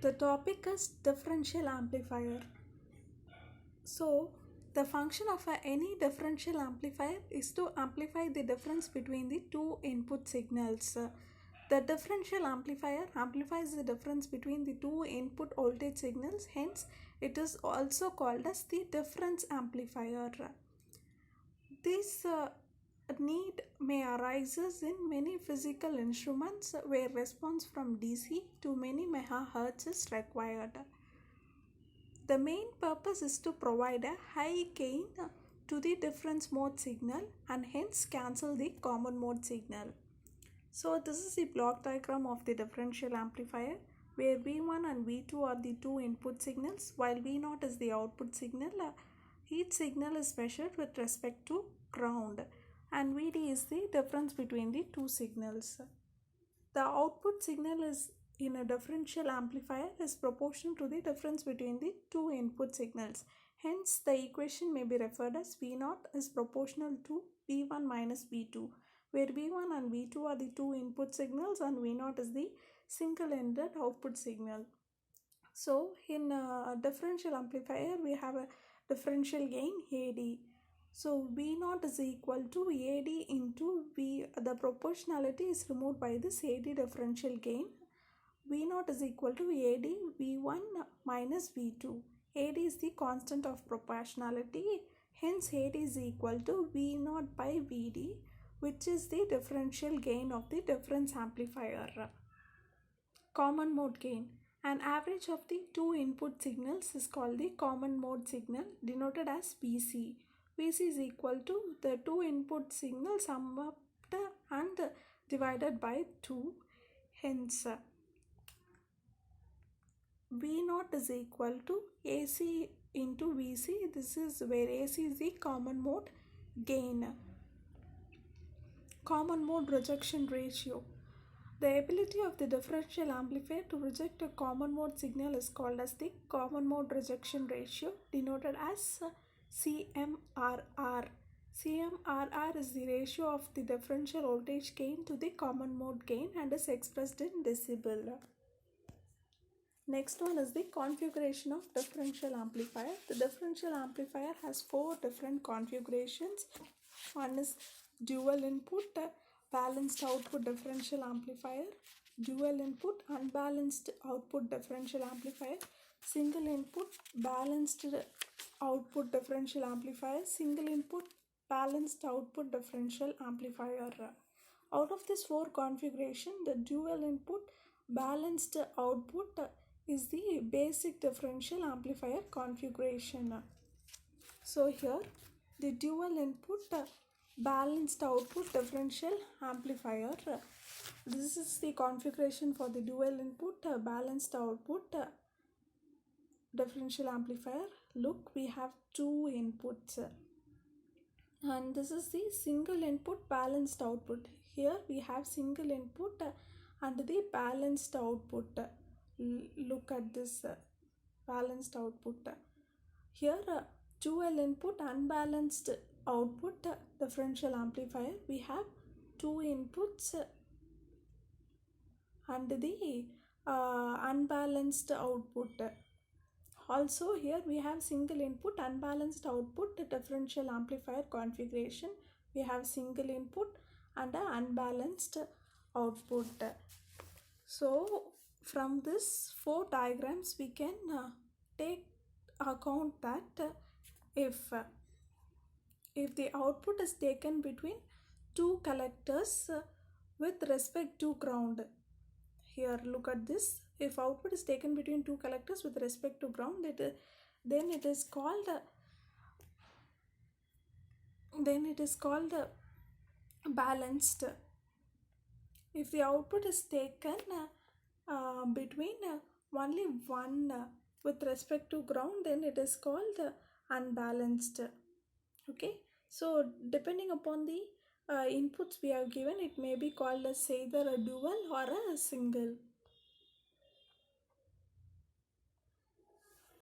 The topic is differential amplifier. So, the function of any differential amplifier is to amplify the difference between the two input signals. The differential amplifier amplifies the difference between the two input voltage signals, hence, it is also called as the difference amplifier. This need may arises in many physical instruments where response from DC to many megahertz is required. The main purpose is to provide a high gain to the difference mode signal and hence cancel the common mode signal. So this is the block diagram of the differential amplifier where V1 and V2 are the two input signals while V0 is the output signal. Each signal is measured with respect to ground and Vd is the difference between the two signals. The output signal is in a differential amplifier is proportional to the difference between the two input signals. Hence, the equation may be referred as V0 is proportional to V1 minus V2, where V1 and V2 are the two input signals and V0 is the single-ended output signal. So, in a differential amplifier, we have a differential gain AD. So V0 is equal to AD into V. The proportionality is removed by this AD differential gain. V0 is equal to AD V1 minus V2. AD is the constant of proportionality. Hence AD is equal to V0 by Vd, which is the differential gain of the difference amplifier. Common mode gain. An average of the two input signals is called the common mode signal, denoted as Vc. Vc is equal to the two input signals summed up and divided by 2. Hence, V0 is equal to AC into Vc. This is where AC is the common mode gain. Common mode rejection ratio. The ability of the differential amplifier to reject a common mode signal is called as the common mode rejection ratio, denoted as CMRR. CMRR is the ratio of the differential voltage gain to the common mode gain and is expressed in decibel. Next one is the configuration of differential amplifier. The differential amplifier has 4 different configurations. One is dual input, balanced output differential amplifier, dual input unbalanced output differential amplifier, single input balanced output differential amplifier, single input balanced output differential amplifier. Out of this 4 configuration, the dual input balanced output is the basic differential amplifier configuration. So here the dual input balanced output differential amplifier. This is the configuration for the dual input balanced output differential amplifier. Look, we have 2 inputs and this is the single input balanced output. Here we have single input and the balanced output. Look at this balanced output. Here dual input unbalanced output differential amplifier. We have 2 inputs and the unbalanced output. Also here we have single input unbalanced output differential amplifier configuration. We have single input and unbalanced output. So from this 4 diagrams we can take account that if the output is taken between 2 collectors with respect to ground. Here look at this. If output is taken between 2 collectors with respect to ground, then it is called balanced. If the output is taken between only one with respect to ground, then it is called unbalanced. Okay, so depending upon the inputs we have given, it may be called as either a dual or a single.